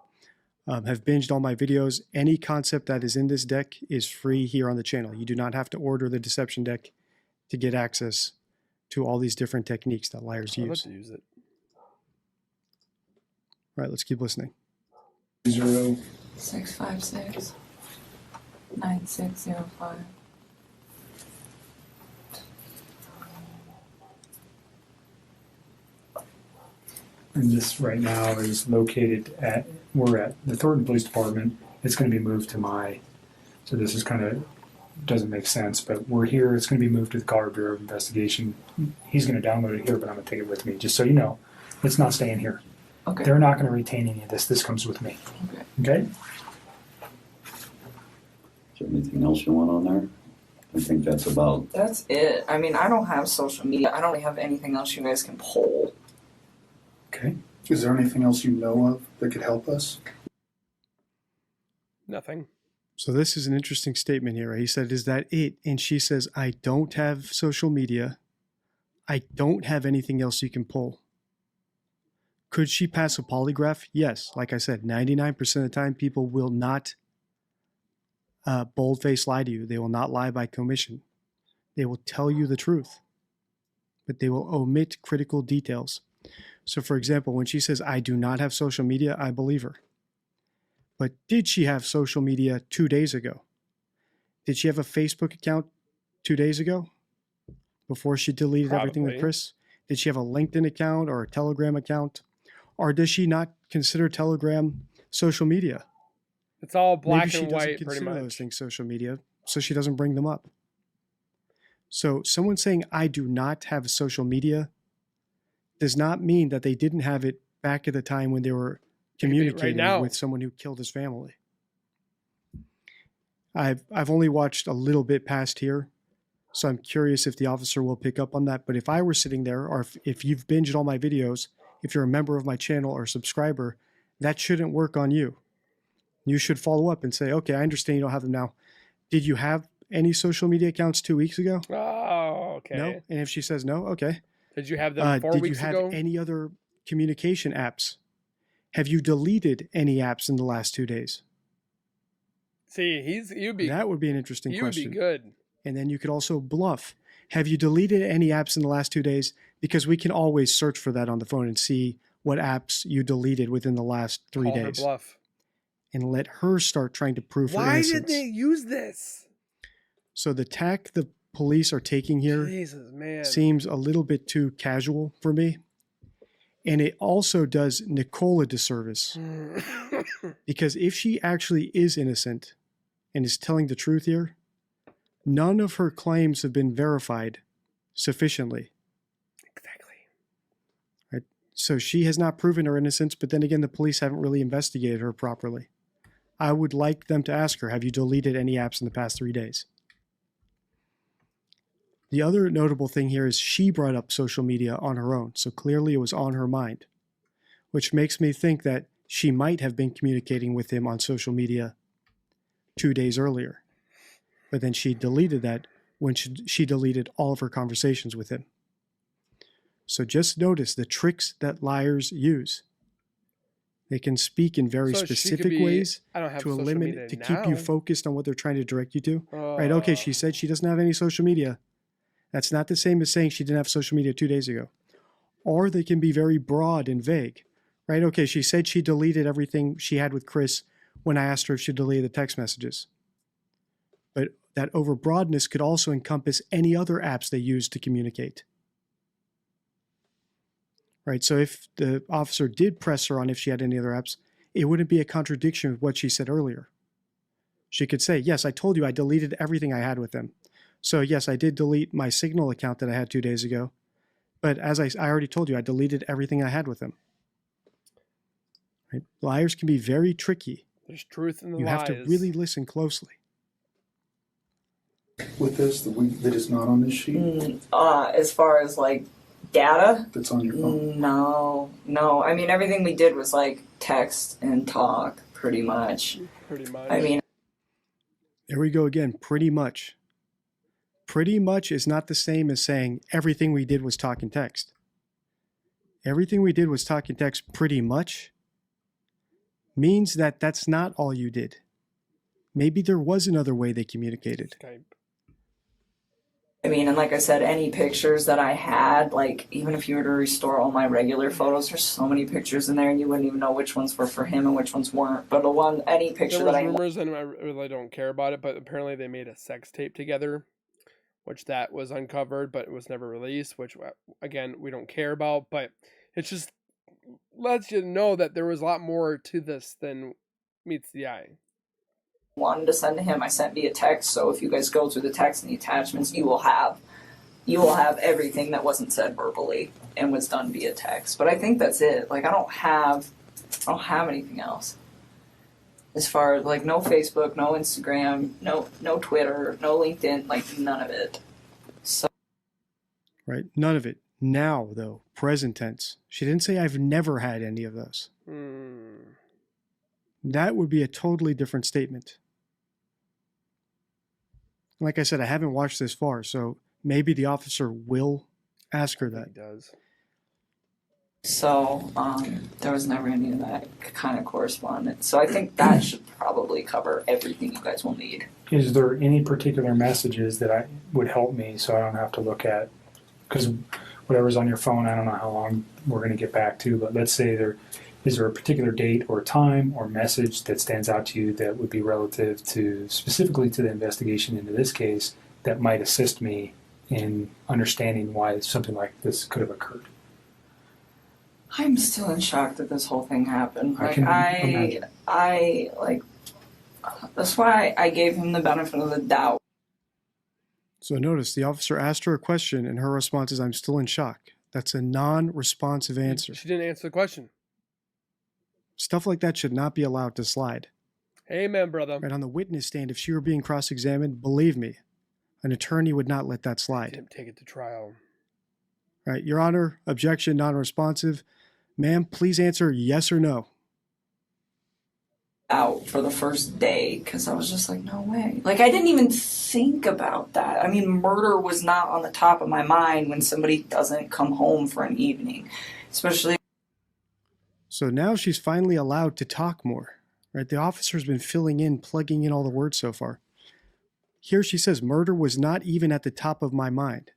have binged all my videos, any concept that is in this deck is free here on the channel. You do not have to order the deception deck to get access to all these different techniques that liars I'd love use. to use it. All right, let's keep listening. 656 9605. And this right now is located we're at the Thornton Police Department. It's going to be moved to so this is kind of, doesn't make sense, but we're here. It's going to be moved to the Colorado Bureau of Investigation. He's going to download it here, but I'm going to take it with me, just so you know. It's not staying here. Okay. They're not going to retain any of this. This comes with me. Okay. Okay? Is there anything else you want on there? I think that's about. That's it. I mean, I don't have social media. I don't really have anything else you guys can pull. Okay. Is there anything else you know of that could help us? Nothing. So this is an interesting statement here. He said, "Is that it?" And she says, "I don't have social media. I don't have anything else you can pull." Could she pass a polygraph? Yes. Like I said, 99% of the time, people will not bold-faced lie to you. They will not lie by commission. They will tell you the truth, but they will omit critical details. So for example, when she says, "I do not have social media," I believe her. But did she have social media 2 days ago? Did she have a Facebook account 2 days ago before she deleted everything with Probably. Chris? Did she have a LinkedIn account or a Telegram account? Or does she not consider Telegram social media? It's all black Maybe she and doesn't white, pretty consider those much. things social media, so she doesn't bring them up. So someone saying, "I do not have social media," does not mean that they didn't have it back at the time when they were communicating with someone who killed his family. I've only watched a little bit past here, so I'm curious if the officer will pick up on that. But if I were sitting there, or if you've binged all my videos, if you're a member of my channel or a subscriber, that shouldn't work on you. You should follow up and say, okay, I understand you don't have them now. Did you have any social media accounts 2 weeks ago? Oh, okay. No? And if she says no, okay. Did you have them 4 weeks ago? Did you have any other communication apps? Have you deleted any apps in the last 2 days? See, that would be an interesting question. You'd be good. And then you could also bluff. Have you deleted any apps in the last 2 days? Because we can always search for that on the phone and see what apps you deleted within the last 3 days. Call her bluff. And let her start trying to prove her innocence. Why did they use this? So the tack the police are taking here seems a little bit too casual for me. And it also does Nichol a disservice. Because if she actually is innocent and is telling the truth here, none of her claims have been verified sufficiently. Exactly. Right? So she has not proven her innocence, but then again, the police haven't really investigated her properly. I would like them to ask her, have you deleted any apps in the past 3 days? The other notable thing here is she brought up social media on her own, so clearly it was on her mind, which makes me think that she might have been communicating with him on social media 2 days earlier. But then she deleted that when she deleted all of her conversations with him. So just notice the tricks that liars use. They can speak in very specific ways to keep you focused on what they're trying to direct you to. Right, okay, she said she doesn't have any social media. That's not the same as saying she didn't have social media 2 days ago. Or they can be very broad and vague. Right, okay, she said she deleted everything she had with Chris when I asked her if she deleted the text messages. But that overbroadness could also encompass any other apps they use to communicate. Right, so if the officer did press her on if she had any other apps, it wouldn't be a contradiction with what she said earlier. She could say, yes, I told you I deleted everything I had with them. So yes, I did delete my Signal account that I had 2 days ago. But as I already told you, I deleted everything I had with them. Right? Liars can be very tricky. There's truth in the lies. You have to really listen closely. With this, that is not on this sheet? As far as like data? That's on your phone? No. I mean, everything we did was like text and talk, pretty much. Pretty much. I mean, there we go again, pretty much. Pretty much is not the same as saying everything we did was talk and text. Everything we did was talk and text pretty much means that that's not all you did. Maybe there was another way they communicated. Skype. I mean, and like I said, any pictures that I had, like even if you were to restore all my regular photos, there's so many pictures in there and you wouldn't even know which ones were for him and which ones weren't. But any picture that I... There was rumors, and I really don't care about it, but apparently they made a sex tape together, which that was uncovered, but it was never released, which, again, we don't care about. But it's just lets you know that there was a lot more to this than meets the eye. Wanted to send to him, I sent via text. So if you guys go through the text and the attachments, you will have everything that wasn't said verbally and was done via text. But I think that's it. Like I don't have anything else. As far as like no Facebook, no Instagram, no Twitter, no LinkedIn, like none of it. So right, none of it. Now though, present tense. She didn't say I've never had any of those. That would be a totally different statement. Like I said, I haven't watched this far, so maybe the officer will ask her that. He does. So there was never any of that kind of correspondence. So I think that should probably cover everything you guys will need. Is there any particular messages that would help me so I don't have to look at? Because whatever's on your phone, I don't know how long we're going to get back to, but let's say is there a particular date or time or message that stands out to you that would be relative to specifically to the investigation into this case that might assist me in understanding why something like this could have occurred? I'm still in shock that this whole thing happened. I can imagine. That's why I gave him the benefit of the doubt. So notice the officer asked her a question and her response is, I'm still in shock. That's a non-responsive answer. She didn't answer the question. Stuff like that should not be allowed to slide. Amen, brother. Right on the witness stand, if she were being cross-examined, believe me, an attorney would not let that slide. Didn't take it to trial. Right, Your Honor, objection, non-responsive. Ma'am, please answer yes or no. Out for the first day because I was just like, no way. Like, I didn't even think about that. I mean, murder was not on the top of my mind when somebody doesn't come home for an evening, especially. So now she's finally allowed to talk more. Right, the officer's been filling in, plugging in all the words so far. Here she says, murder was not even at the top of my mind.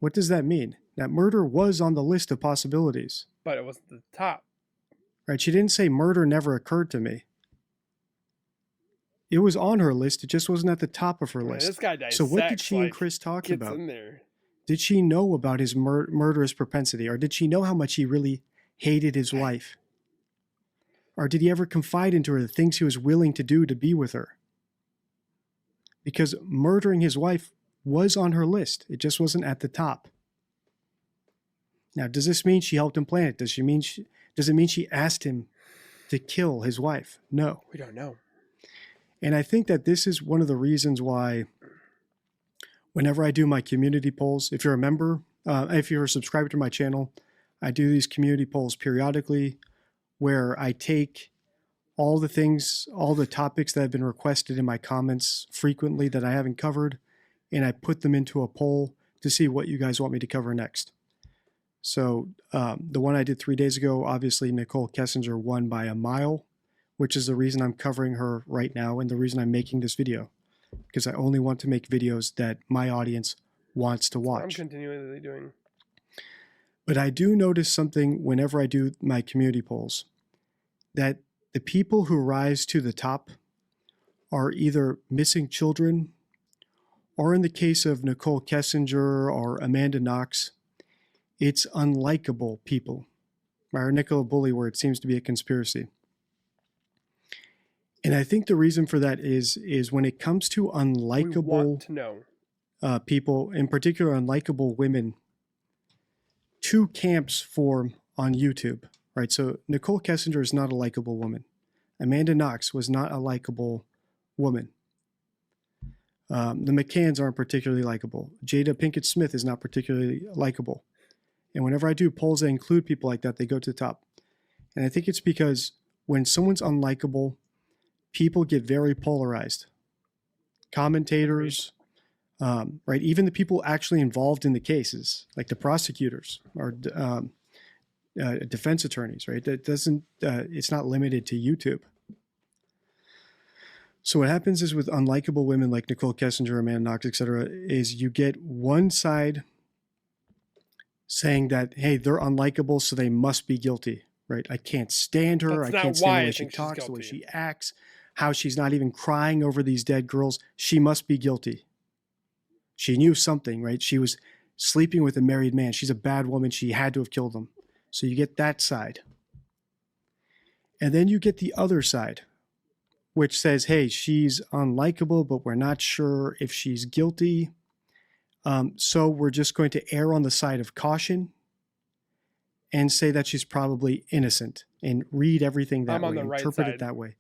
What does that mean? That murder was on the list of possibilities. But it wasn't the top. Right, she didn't say murder never occurred to me. It was on her list, it just wasn't at the top of her list. This guy So what did she and Chris talk about? Did she know about his murderous propensity? Or did she know how much he really hated his wife? Or did he ever confide into her the things he was willing to do to be with her? Because murdering his wife was on her list. It just wasn't at the top. Now, does this mean she helped him plan it? Does it mean she asked him to kill his wife? No. We don't know. And I think that this is one of the reasons why whenever I do my community polls, if you're a member, if you're a subscriber to my channel, I do these community polls periodically where I take all the things, all the topics that have been requested in my comments frequently that I haven't covered, and I put them into a poll to see what you guys want me to cover next. So the one I did 3 days ago, obviously Nichol Kessinger won by a mile, which is the reason I'm covering her right now and the reason I'm making this video, because I only want to make videos that my audience wants to watch. I'm continually doing. But I do notice something whenever I do my community polls, that the people who rise to the top are either missing children, or in the case of Nichol Kessinger or Amanda Knox, it's unlikable people, or Nicola Bully, where it seems to be a conspiracy. And I think the reason for that is when it comes to unlikable people, in particular unlikable women, two camps form on YouTube, right? So Nichol Kessinger is not a likable woman. Amanda Knox was not a likable woman. The McCanns aren't particularly likable. Jada Pinkett Smith is not particularly likable. And whenever I do polls that include people like that, they go to the top. And I think it's because when someone's unlikable, people get very polarized. Commentators, right? Even the people actually involved in the cases, like the prosecutors or defense attorneys, right? That doesn't, it's not limited to YouTube. So what happens is with unlikable women like Nichol Kessinger, Amanda Knox, etc., is you get one side saying that, hey, they're unlikable, so they must be guilty, right? I can't stand her. I can't stand the way she talks, the way she acts, how she's not even crying over these dead girls. She must be guilty. She knew something, right? She was sleeping with a married man. She's a bad woman. She had to have killed him. So you get that side. And then you get the other side, which says, hey, she's unlikable, but we're not sure if she's guilty. So we're just going to err on the side of caution and say that she's probably innocent and read everything that way, interpret it that way.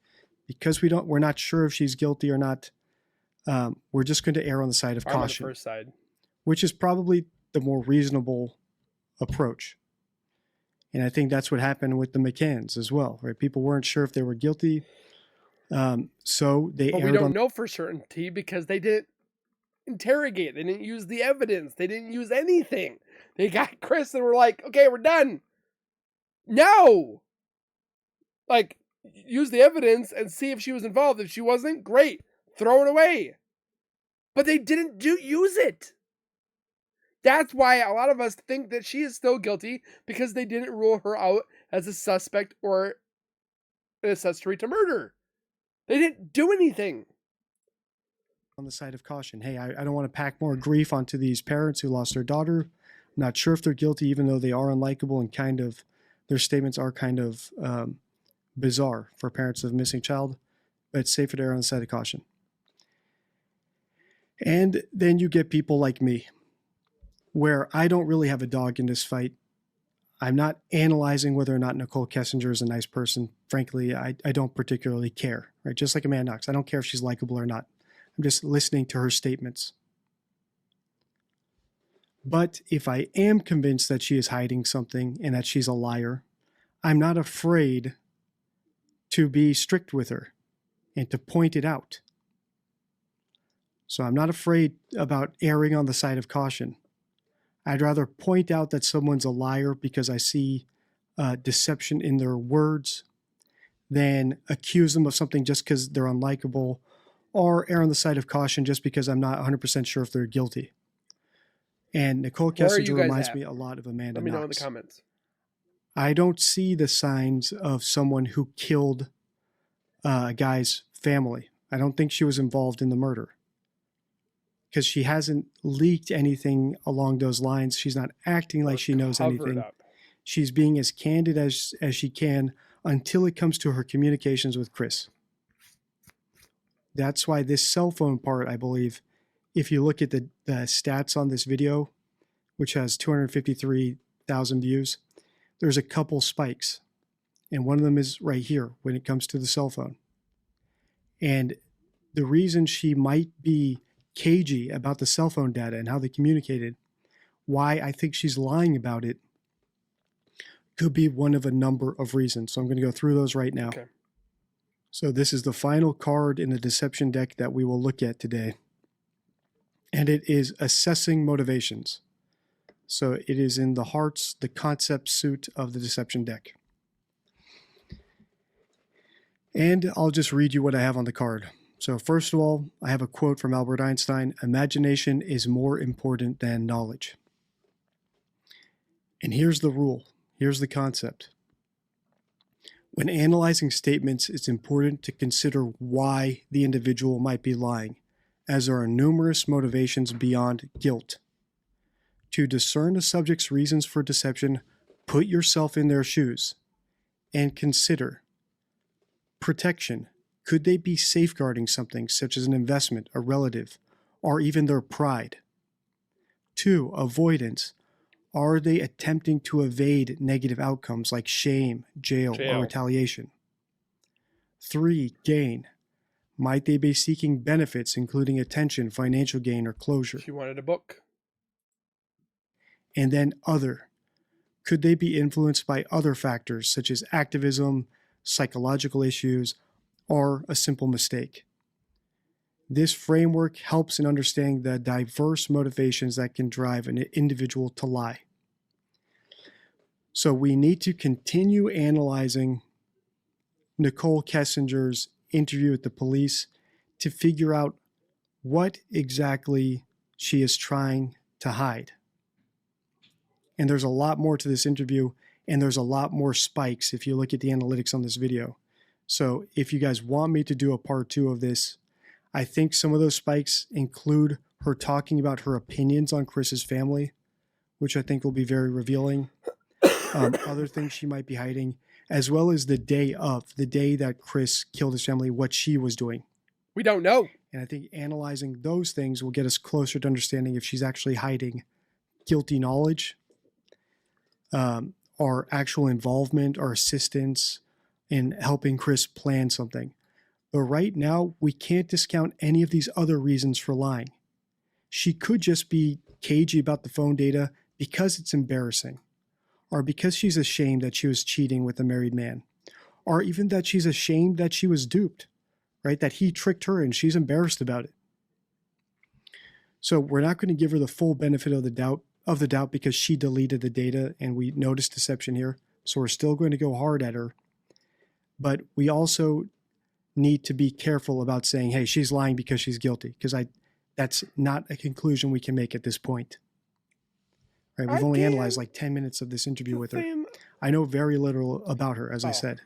Because we're not sure if she's guilty or not. We're just going to err on the side of caution, on the first side, which is probably the more reasonable approach. And I think that's what happened with the McCanns as well, right? People weren't sure if they were guilty. So they But we don't know for certainty because they didn't interrogate. They didn't use the evidence. They didn't use anything. They got Chris and were like, okay, we're done. No! Like, use the evidence and see if she was involved. If she wasn't, great. Throw it away. But they didn't use it. That's why a lot of us think that she is still guilty, because they didn't rule her out as a suspect or an accessory to murder. They didn't do anything. On the side of caution. Hey, I don't want to pack more grief onto these parents who lost their daughter. I'm not sure if they're guilty, even though they are unlikable and kind of, their statements are kind of bizarre for parents of a missing child. But it's safer to err on the side of caution. And then you get people like me, where I don't really have a dog in this fight. I'm not analyzing whether or not Nichol Kessinger is a nice person. Frankly, I don't particularly care, right? Just like Amanda Knox. I don't care if she's likable or not. I'm just listening to her statements. But if I am convinced that she is hiding something and that she's a liar, I'm not afraid to be strict with her and to point it out. So I'm not afraid about erring on the side of caution. I'd rather point out that someone's a liar because I see deception in their words than accuse them of something just because they're unlikable, or err on the side of caution just because I'm not 100% sure if they're guilty. And Nichol Kessinger reminds me a lot of Amanda Knox. Let me know in the comments. I don't see the signs of someone who killed a guy's family. I don't think she was involved in the murder because she hasn't leaked anything along those lines. She's not acting like she knows anything. She's being as candid as she can until it comes to her communications with Chris. That's why this cell phone part, I believe, if you look at the stats on this video, which has 253,000 views, there's a couple spikes. And one of them is right here when it comes to the cell phone. And the reason she might be cagey about the cell phone data and how they communicated, why I think she's lying about it, could be one of a number of reasons. So I'm going to go through those right now. Okay. So this is the final card in the deception deck that we will look at today. And it is assessing motivations. So it is in the hearts, the concept suit of the deception deck. And I'll just read you what I have on the card. So first of all, I have a quote from Albert Einstein: "Imagination is more important than knowledge." And here's the rule. Here's the concept. When analyzing statements, it's important to consider why the individual might be lying, as there are numerous motivations beyond guilt. To discern the subject's reasons for deception, put yourself in their shoes and consider protection. Could they be safeguarding something such as an investment, a relative, or even their pride? 2, avoidance. Are they attempting to evade negative outcomes like shame, jail, or retaliation? 3, gain. Might they be seeking benefits, including attention, financial gain, or closure? She wanted a book. And then other. Could they be influenced by other factors such as activism, psychological issues, or a simple mistake? This framework helps in understanding the diverse motivations that can drive an individual to lie. So we need to continue analyzing Nichol Kessinger's interview with the police to figure out what exactly she is trying to hide. And there's a lot more to this interview, and there's a lot more spikes if you look at the analytics on this video. So if you guys want me to do a part 2 of this, I think some of those spikes include her talking about her opinions on Chris's family, which I think will be very revealing. Other things she might be hiding, as well as the day that Chris killed his family, what she was doing. We don't know. And I think analyzing those things will get us closer to understanding if she's actually hiding guilty knowledge, or actual involvement or assistance in helping Chris plan something. But right now, we can't discount any of these other reasons for lying. She could just be cagey about the phone data because it's embarrassing, or because she's ashamed that she was cheating with a married man, or even that she's ashamed that she was duped, right? That he tricked her and she's embarrassed about it. So we're not going to give her the full benefit of the doubt because she deleted the data and we noticed deception here. So we're still going to go hard at her. But we also need to be careful about saying, hey, she's lying because she's guilty, because that's not a conclusion we can make at this point. Right? We've only analyzed like 10 minutes of this interview with her. I know very little about her, as I said.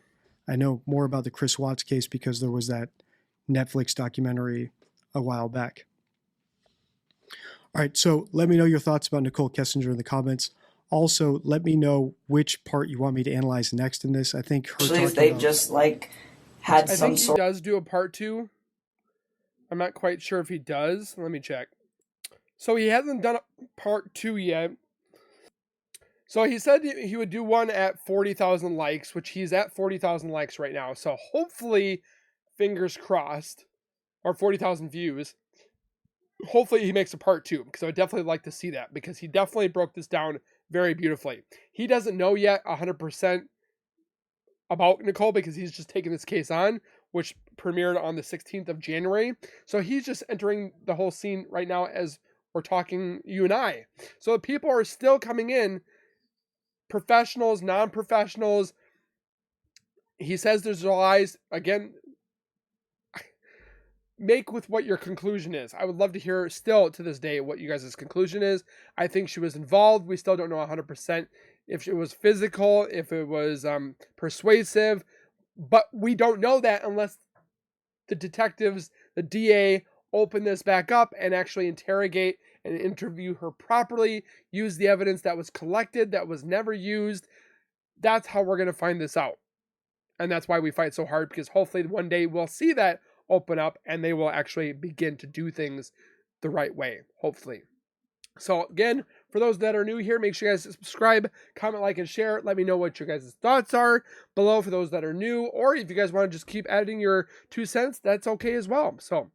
I know more about the Chris Watts case because there was that Netflix documentary a while back. All right, so let me know your thoughts about Nichol Kessinger in the comments. Also, let me know which part you want me to analyze next in this. I think her Actually, if they just like had some I think he does do a part 2. I'm not quite sure if he does. Let me check. So he hasn't done part 2 yet. So he said he would do one at 40,000 likes, which he's at 40,000 likes right now. So hopefully, fingers crossed, or 40,000 views. Hopefully he makes a part 2, because I would definitely like to see that, because he definitely broke this down very beautifully. He doesn't know yet 100% about Nichol, because he's just taking this case on, which premiered on the 16th of January. So he's just entering the whole scene right now as we're talking, you and I. So the people are still coming in, professionals, non-professionals. He says there's lies. Again, make with what your conclusion is. I would love to hear still to this day what you guys' conclusion is. I think she was involved. We still don't know 100% if it was physical, if it was persuasive, but we don't know that unless the detectives, the DA, open this back up and actually interrogate and interview her properly, use the evidence that was collected, that was never used. That's how we're going to find this out. And that's why we fight so hard, because hopefully one day we'll see that open up and they will actually begin to do things the right way, hopefully. So again, for those that are new here, make sure you guys subscribe, comment, like, and share. Let me know what your guys' thoughts are below for those that are new, or if you guys want to just keep adding your 2 cents, that's okay as well. So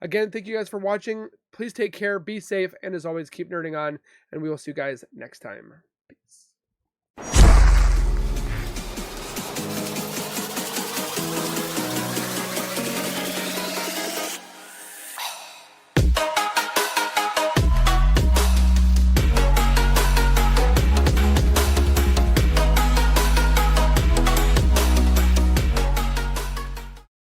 again, thank you guys for watching. Please take care, be safe, and as always, keep nerding on, and we will see you guys next time. Peace.